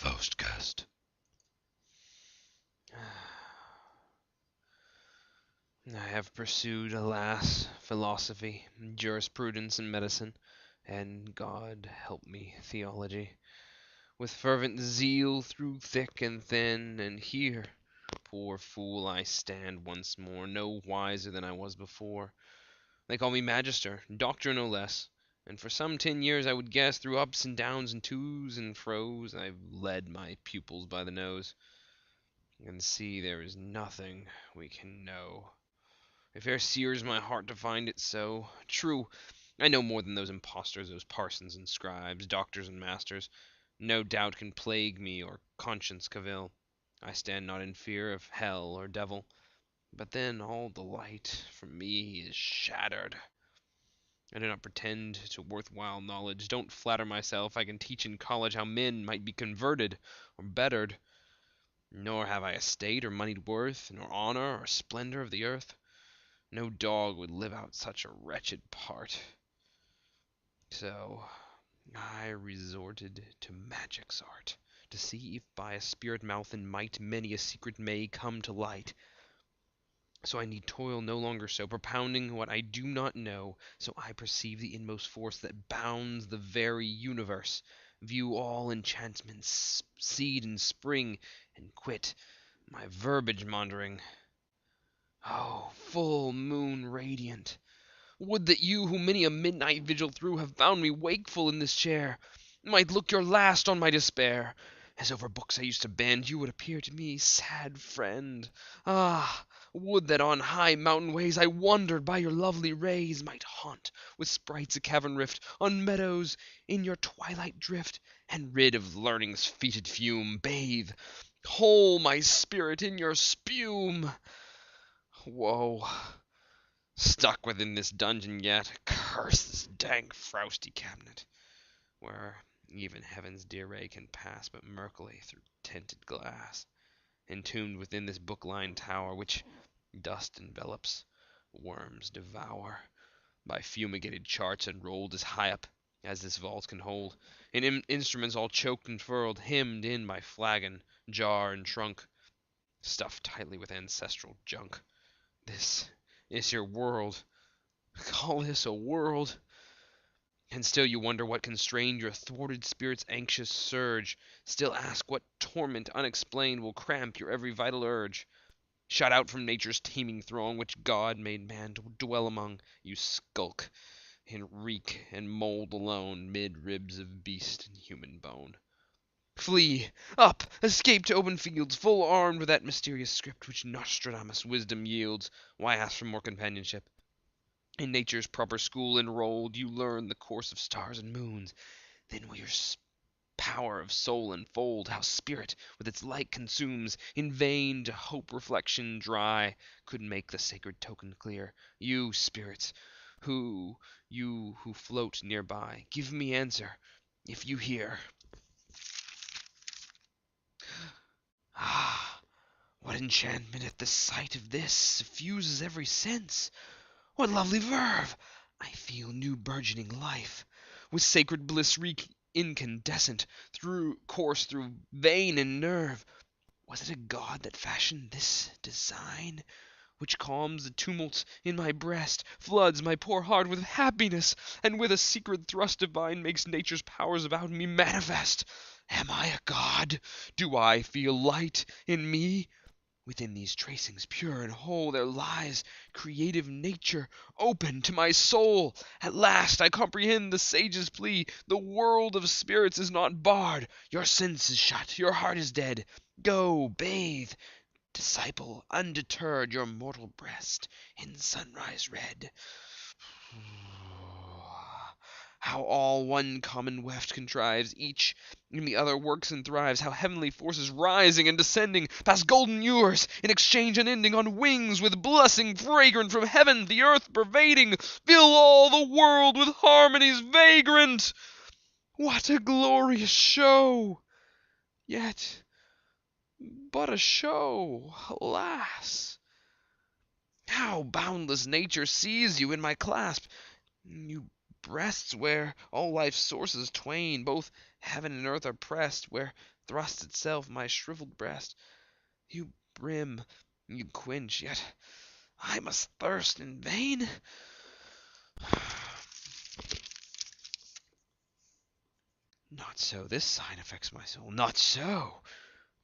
Faustcast. I have pursued, alas, philosophy, jurisprudence, and medicine, and God help me, theology, with fervent zeal through thick and thin, and here, poor fool, I stand once more, no wiser than I was before. They call me magister, doctor no less, and for some 10 years I would guess, through ups and downs and twos and fro's, I've led my pupils by the nose, and see there is nothing we can know. It fair sears my heart to find it so. True, I know more than those impostors, those parsons and scribes, doctors and masters. No doubt can plague me or conscience cavil. I stand not in fear of hell or devil. But then all the light from me is shattered. I do not pretend to worthwhile knowledge. Don't flatter myself I can teach in college how men might be converted or bettered. Nor have I estate or moneyed worth, nor honor or splendor of the earth. No dog would live out such a wretched part. So I resorted to magic's art, to see if by a spirit mouth and might many a secret may come to light. So I need toil no longer so, propounding what I do not know. So I perceive the inmost force that bounds the very universe, view all enchantments, seed and spring, and quit my verbiage maundering. Oh, full moon radiant! Would that you, who many a midnight vigil through have found me wakeful in this chair, might look your last on my despair. As over books I used to bend, you would appear to me, sad friend. Ah, would that on high mountain ways I wandered by your lovely rays, might haunt with sprites a cavern rift, on meadows in your twilight drift, and rid of learning's fetid fume, bathe whole my spirit in your spume. Woe! Stuck within this dungeon yet, curse this dank frosty cabinet, where even heaven's dear ray can pass but murkily through tinted glass, entombed within this book-lined tower, which dust envelops, worms devour, by fumigated charts enrolled as high up as this vault can hold, in instruments all choked and furled, hemmed in by flagon, jar, and trunk, stuffed tightly with ancestral junk. This is your world. Call this a world? And still you wonder what constrained your thwarted spirit's anxious surge. Still ask what torment unexplained will cramp your every vital urge. Shut out from nature's teeming throng, which God made man to dwell among, you skulk, and reek and mold alone, mid ribs of beast and human bone. Flee! Up! Escape to open fields, full armed with that mysterious script which Nostradamus' wisdom yields. Why ask for more companionship? In nature's proper school enrolled, you learn the course of stars and moons. Then will your power of soul unfold, how spirit with its light consumes. In vain to hope reflection dry could make the sacred token clear. You, spirits, you who float nearby, give me answer, if you hear. Ah, what enchantment at the sight of this suffuses every sense! What lovely verve! I feel new burgeoning life, with sacred bliss incandescent, course through vein and nerve. Was it a god that fashioned this design, which calms the tumult in my breast, floods my poor heart with happiness, and with a secret thrust divine makes nature's powers about me manifest? Am I a god? Do I feel light in me? Within these tracings pure and whole there lies creative nature open to my soul. At last I comprehend the sage's plea. The world of spirits is not barred. Your sense is shut, your heart is dead. Go, bathe, disciple, undeterred, your mortal breast in sunrise red. How all one common weft contrives, each in the other works and thrives, how heavenly forces rising and descending, past golden years, in exchange unending, on wings with blessing fragrant from heaven, the earth pervading, fill all the world with harmonies vagrant. What a glorious show! Yet but a show, alas! How boundless nature sees you in my clasp! You breasts where all life's sources twain, both heaven and earth are pressed, where thrusts itself my shriveled breast. You brim, you quench, yet I must thirst in vain. Not so, this sign affects my soul. Not so.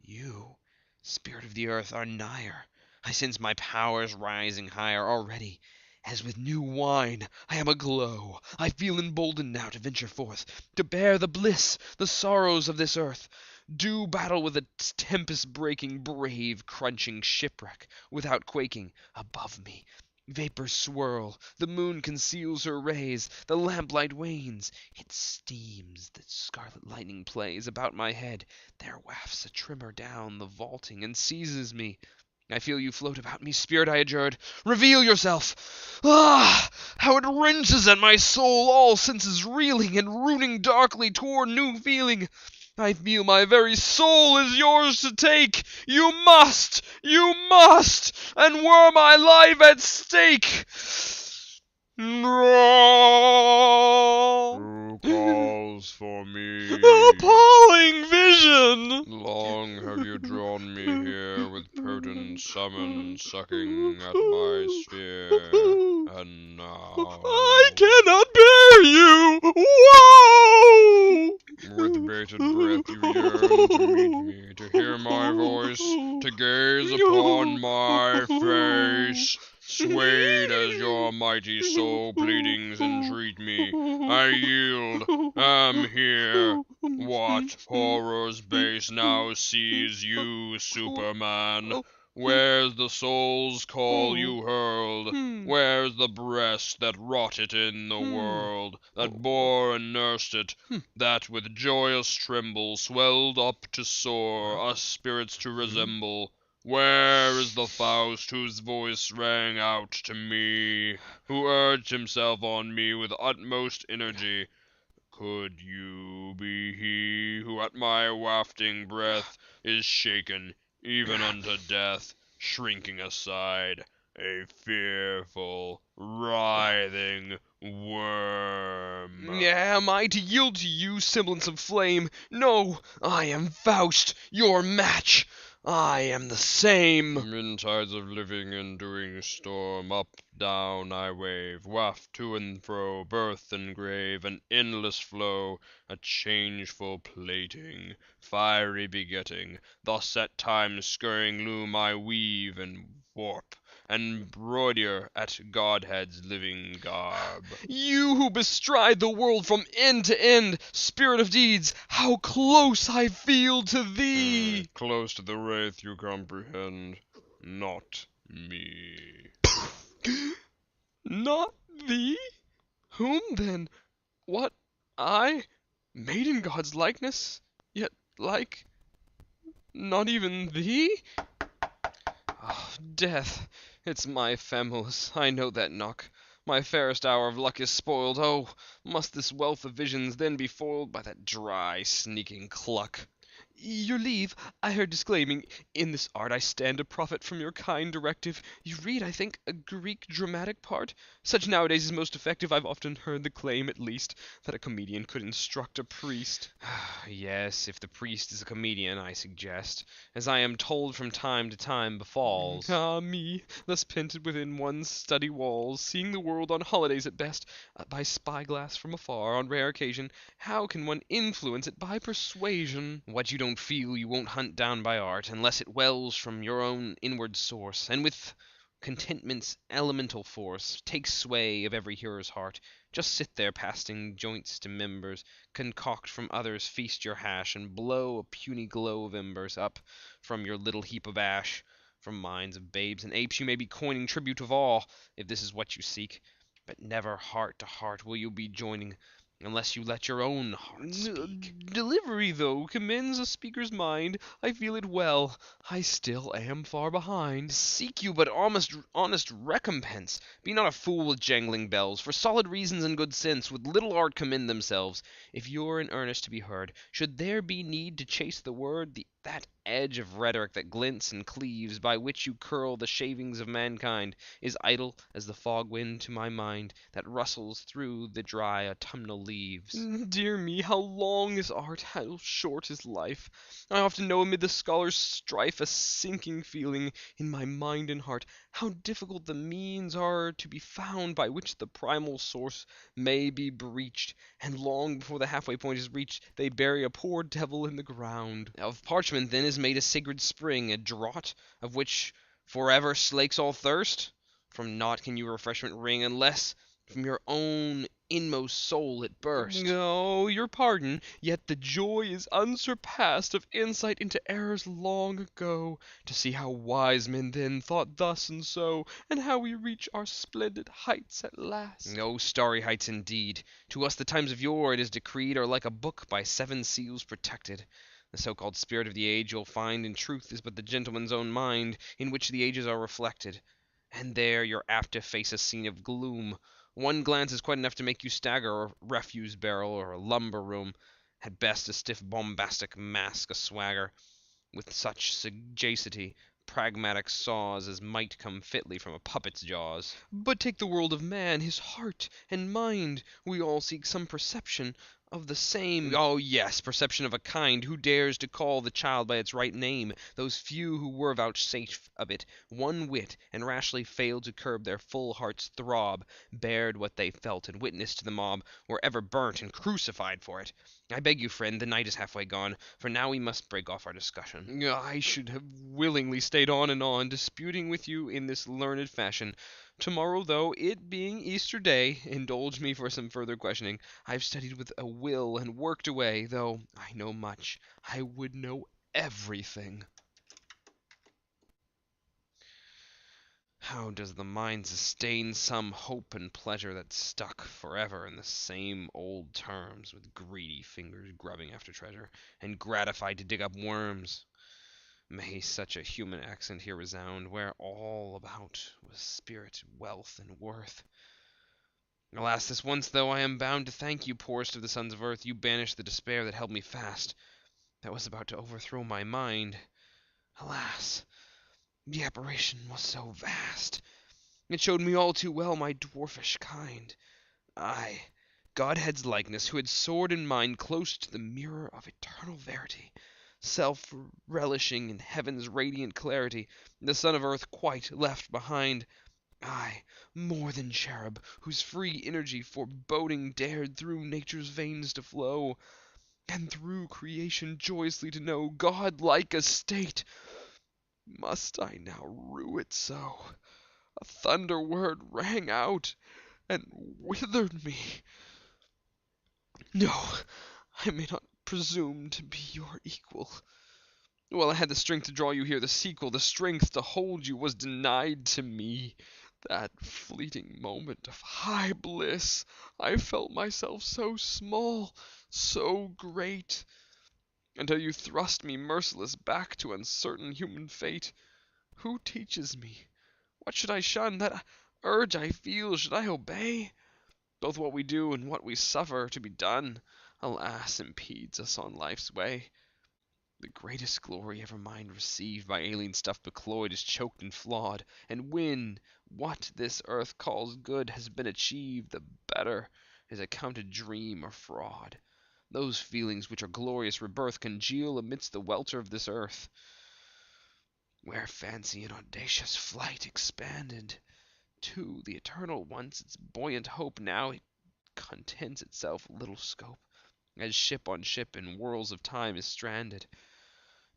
You, spirit of the earth, are nigher. I sense my powers rising higher already. As with new wine, I am aglow. I feel emboldened now to venture forth, to bear the bliss, the sorrows of this earth. Do battle with a tempest-breaking, brave, crunching shipwreck, without quaking. Above me, vapors swirl, the moon conceals her rays, the lamplight wanes. It steams, the scarlet lightning plays about my head. There wafts a tremor down the vaulting and seizes me. I feel you float about me, spirit I adjured. Reveal yourself! Ah! How it wrenches at my soul, all senses reeling and rooting darkly toward new feeling. I feel my very soul is yours to take. You must! You must! And were my life at stake! Who calls for me? Appalling vision! Long have you drawn me here with potent summons sucking at my sphere, and now I cannot bear you! Whoa! with bated breath you yearn to meet me, to hear my voice, to gaze upon my face. Swayed as your mighty soul pleadings entreat me, I yield, am here. What horrors base now seize you, Superman? Where's the soul's call you hurled? Where's the breast that wrought it in the world, that bore and nursed it, that with joyous tremble swelled up to soar, us spirits to resemble? Where is the Faust whose voice rang out to me, who urged himself on me with utmost energy? Could you be he who at my wafting breath is shaken even unto death, shrinking aside, a fearful, writhing worm? Am I to yield to you, semblance of flame? No, I am Faust, your match. I am the same. In tides of living and doing storm, up, down I wave, waft to and fro, birth and grave, an endless flow, a changeful plating, fiery begetting. Thus at times scurrying loom I weave and warp, and broider at Godhead's living garb. You who bestride the world from end to end, spirit of deeds, how close I feel to thee! Close to the wraith you comprehend, not me. Not thee? Whom then? What, I? Made in God's likeness, yet like not even thee? Oh, death, it's my Famulus, I know that knock. My fairest hour of luck is spoiled. Oh, must this wealth of visions then be foiled by that dry, sneaking cluck? Your leave, I heard disclaiming, in this art I stand to profit from your kind directive. You read, I think, a Greek dramatic part? Such nowadays is most effective. I've often heard the claim, at least, that a comedian could instruct a priest. Yes, if the priest is a comedian, I suggest, as I am told from time to time befalls. Ah, me, thus pent within one's study walls, seeing the world on holidays at best, by spyglass from afar, on rare occasion, how can one influence it by persuasion? What you don't feel you won't hunt down by art, unless it wells from your own inward source, and with contentment's elemental force takes sway of every hearer's heart. Just sit there passing joints to members, concoct from others, feast your hash, and blow a puny glow of embers up from your little heap of ash. From minds of babes and apes you may be coining tribute of awe, if this is what you seek, but never heart to heart will you be joining, unless you let your own heart speak. Delivery, though, commends a speaker's mind. I feel it well. I still am far behind. Seek you but honest recompense. Be not a fool with jangling bells, for solid reasons and good sense with little art commend themselves. If you're in earnest to be heard, should there be need to chase the word, the That edge of rhetoric that glints and cleaves, by which you curl the shavings of mankind, is idle as the fog wind to my mind, that rustles through the dry autumnal leaves. Dear me, how long is art, how short is life! I often know amid the scholar's strife a sinking feeling in my mind and heart, how difficult the means are to be found by which the primal source may be breached, and long before the halfway point is reached, they bury a poor devil in the ground. Of parchment then is made a sacred spring, a draught of which forever slakes all thirst? From naught can your refreshment wring, unless from your own inmost soul it burst. No, your pardon, yet the joy is unsurpassed of insight into errors long ago, to see how wise men then thought thus and so, and how we reach our splendid heights at last. No starry heights indeed. To us the times of yore, it is decreed, are like a book by 7 seals protected. The so-called spirit of the age, you'll find, in truth, is but the gentleman's own mind, in which the ages are reflected. And there you're apt to face a scene of gloom. One glance is quite enough to make you stagger, a refuse barrel or a lumber room, at best a stiff bombastic mask, a swagger, with such sagacity, pragmatic saws as might come fitly from a puppet's jaws. But take the world of man, his heart and mind, we all seek some perception of the same. Oh yes, perception of a kind. Who dares to call the child by its right name? Those few who were vouchsafed of it one whit, and rashly failed to curb their full heart's throb, bared what they felt, and witnessed to the mob, were ever burnt and crucified for it. I beg you, friend, the night is halfway gone, for now we must break off our discussion. I should have willingly stayed on, disputing with you in this learned fashion. Tomorrow, though, it being Easter day, indulge me for some further questioning. I've studied with a will and worked away, though I know much. I would know everything. How does the mind sustain some hope and pleasure that's stuck forever in the same old terms, with greedy fingers grubbing after treasure, and gratified to dig up worms? May such a human accent here resound, where all about was spirit, wealth, and worth. Alas, this once, though, I am bound to thank you, poorest of the sons of earth, you banished the despair that held me fast, that was about to overthrow my mind. Alas, the apparition was so vast, it showed me all too well my dwarfish kind. I, Godhead's likeness, who had soared in mind close to the mirror of eternal verity, self-relishing in heaven's radiant clarity, the son of earth quite left behind. I, more than cherub, whose free energy foreboding dared through nature's veins to flow, and through creation joyously to know God-like estate. Must I now rue it so? A thunder word rang out, and withered me. No, I may not presume to be your equal. While I had the strength to draw you here, the sequel, the strength to hold you, was denied to me. That fleeting moment of high bliss, I felt myself so small, so great, until you thrust me merciless back to uncertain human fate. Who teaches me? What should I shun? That urge I feel, should I obey? Both what we do and what we suffer to be done, alas, impedes us on life's way. The greatest glory ever mind received, by alien stuff becloyed, is choked and flawed, and when what this earth calls good has been achieved, the better is accounted dream or fraud. Those feelings which are glorious rebirth congeal amidst the welter of this earth, where fancy in audacious flight expanded to the eternal once its buoyant hope, now it contents itself little scope, as ship on ship in whirls of time is stranded.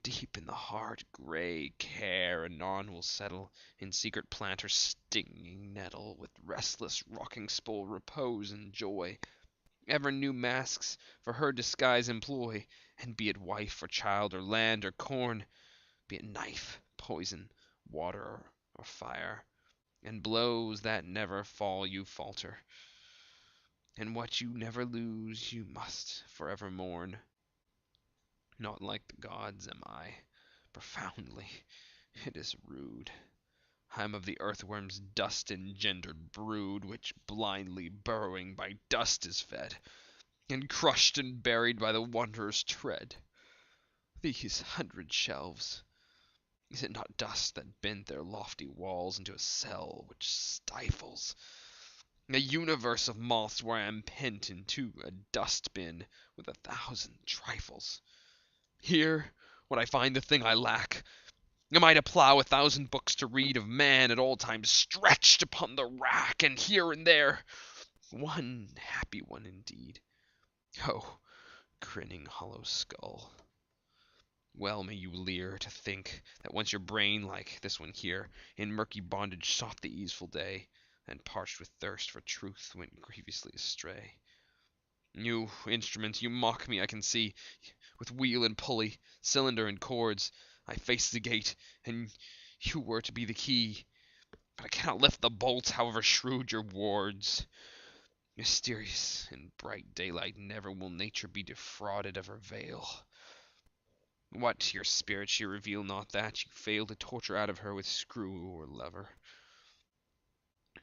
Deep in the heart grey care anon will settle, in secret plant her stinging nettle, with restless rocking spool repose and joy. Ever new masks for her disguise employ, and be it wife or child or land or corn, be it knife, poison, water, or fire, and blows that never fall you falter, and what you never lose you must forever mourn. Not like the gods am I, profoundly, it is rude. I am of the earthworm's dust engendered brood, which blindly burrowing by dust is fed, and crushed and buried by the wanderer's tread. These 100 shelves, is it not dust that bent their lofty walls into a cell which stifles? A universe of moths where I am pent into a dust-bin with 1,000 trifles. Here would I find the thing I lack. Am I to plough 1,000 books to read of man at all times stretched upon the rack, and here and there one happy one indeed? Oh, grinning hollow skull! Well may you leer to think that once your brain, like this one here, in murky bondage sought the easeful day, and parched with thirst for truth went grievously astray. You instruments, you mock me, I can see. With wheel and pulley, cylinder and cords, I face the gate, and you were to be the key. But I cannot lift the bolt, however shrewd your wards. Mysterious in bright daylight, never will nature be defrauded of her veil. What your spirit she reveal not that you fail to torture out of her with screw or lever.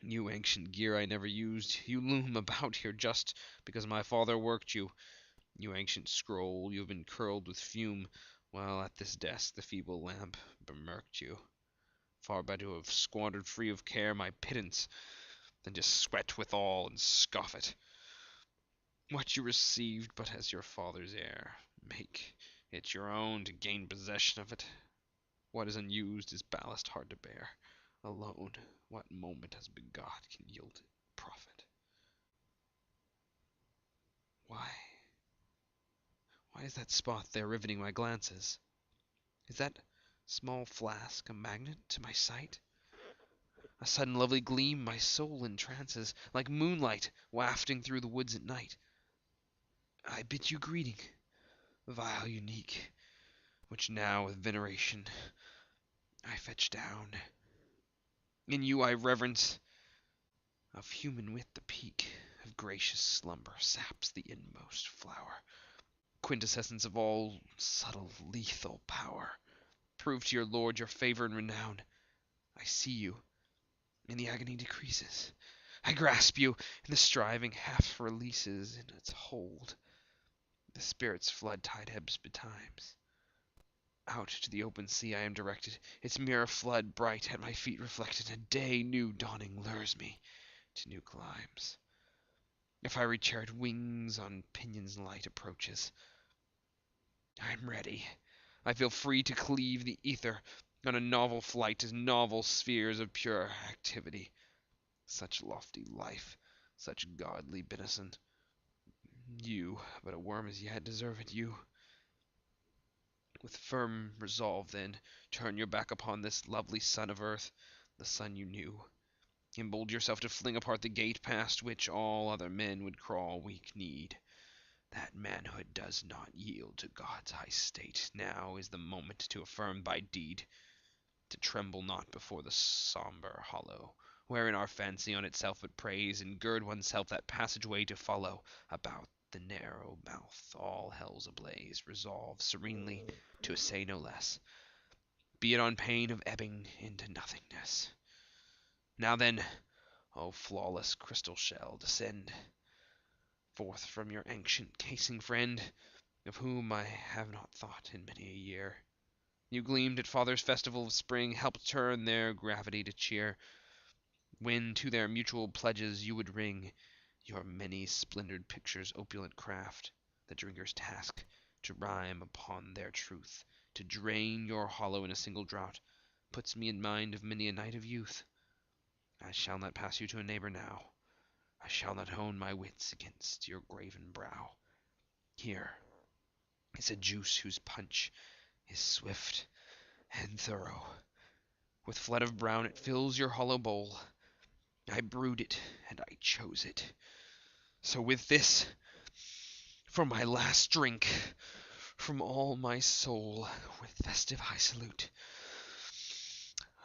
You ancient gear I never used, you loom about here just because my father worked you. You ancient scroll, you have been curled with fume, while at this desk the feeble lamp bemirked you. Far better to have squandered free of care my pittance than to sweat withal and scoff it. What you received but as your father's heir, make it your own to gain possession of it. What is unused is ballast hard to bear. Alone, what moment has begot can yield profit. Why? Why is that spot there riveting my glances? Is that small flask a magnet to my sight? A sudden lovely gleam my soul entrances, like moonlight wafting through the woods at night. I bid you greeting, vial unique, which now with veneration I fetch down. In you I reverence, of human wit the peak, of gracious slumber saps the inmost flower, quintessence of all subtle lethal power. Prove to your lord your favor and renown. I see you, and the agony decreases. I grasp you, and the striving half releases in its hold. The spirit's flood tide ebbs betimes. Out to the open sea I am directed, its mirror flood bright at my feet reflected. A day new dawning lures me to new climes. If I recharge wings on pinions light approaches, I am ready. I feel free to cleave the ether on a novel flight to novel spheres of pure activity. Such lofty life, such godly benison. You, but a worm as yet, deserve it, you. With firm resolve, then, turn your back upon this lovely son of earth, the son you knew. Embold yourself to fling apart the gate past which all other men would crawl weak-kneed. That manhood does not yield to God's high state. Now is the moment to affirm by deed, to tremble not before the sombre hollow, wherein our fancy on itself but prays, and gird oneself that passageway to follow. About the narrow mouth, all hell's ablaze, resolve serenely to essay no less, be it on pain of ebbing into nothingness. Now then, O flawless crystal shell, descend forth from your ancient casing, friend, of whom I have not thought in many a year. You gleamed at father's festival of spring, helped turn their gravity to cheer, when to their mutual pledges you would ring your many splendored pictures' opulent craft, the drinker's task, to rhyme upon their truth, to drain your hollow in a single draught, puts me in mind of many a night of youth. I shall not pass you to a neighbor now. I shall not hone my wits against your graven brow. Here is a juice whose punch is swift and thorough. With flood of brown it fills your hollow bowl. I brewed it, and I chose it. So with this, for my last drink, from all my soul, with festive high salute,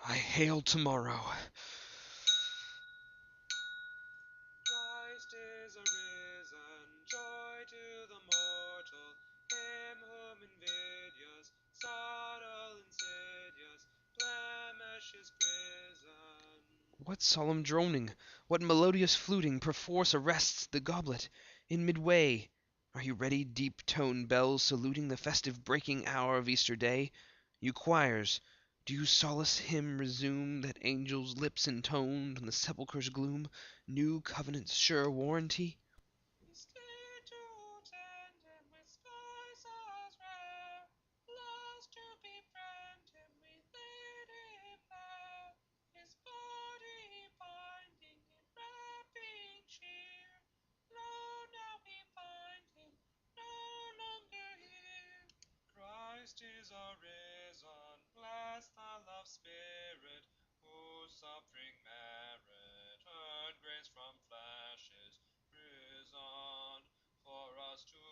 I hail tomorrow. Christ is arisen, joy to the mortal, him whom invidious, subtle, insidious, blemish is prison. What solemn droning, what melodious fluting, perforce arrests the goblet in midway? Are you ready, deep-toned bells saluting the festive breaking hour of Easter day? You choirs, do you solace hymn resume that angels' lips intoned in the sepulchre's gloom, new covenant's sure warranty? We stay to tend him with spices rare, last to befriend him we laid him there, his body binding in wrapping cheer. Lo, now we find him no longer here. Christ is arisen, bless the love spirit, whose suffering merit earned grace from flesh is risen for us to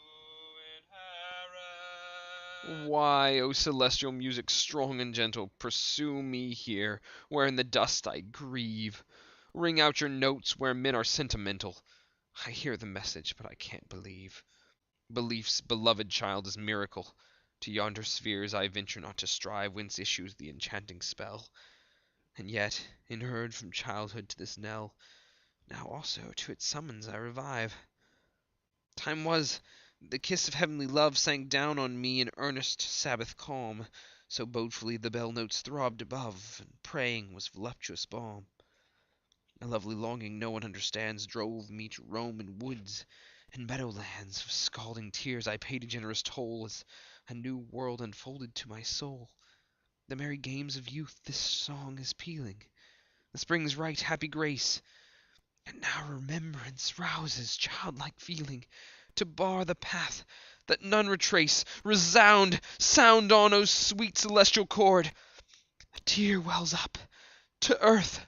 inherit. Why, O celestial music, strong and gentle, pursue me here, where in the dust I grieve. Ring out your notes where men are sentimental. I hear the message, but I can't believe. Belief's beloved child is miracle. To yonder spheres I venture not to strive whence issues the enchanting spell. And yet, inured from childhood to this knell, now also to its summons I revive. Time was, the kiss of heavenly love sank down on me in earnest Sabbath calm, so bodefully the bell notes throbbed above, and praying was voluptuous balm. A lovely longing no one understands drove me to roam in woods and meadowlands. With scalding tears I paid a generous toll as a new world unfolded to my soul. The merry games of youth this song is pealing, the spring's right happy grace, and now remembrance rouses childlike feeling to bar the path that none retrace. Resound, sound on, O sweet celestial chord! A tear wells up. To earth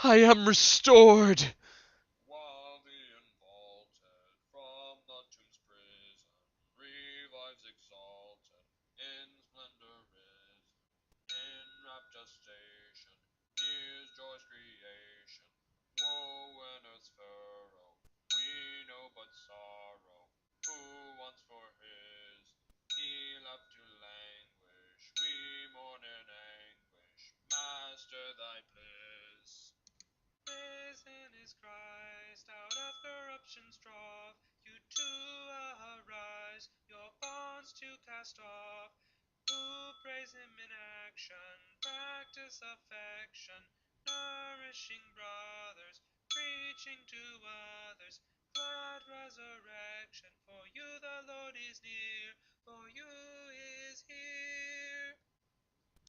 I am restored. While the invaulted from the tomb's prison revives exalted, in splendor risen, in rapture station, nears joy's creation. Woe in earth's furrow, we know but sorrow. Who once for his he left to languish, we mourn in anguish. Master, thy bliss. Risen is Christ, out of corruption's trough, you to arise, your bonds to cast off. Who praise him in action, practice affection, nourishing brothers, preaching to others, glad resurrection. For you the Lord is near, for you is here.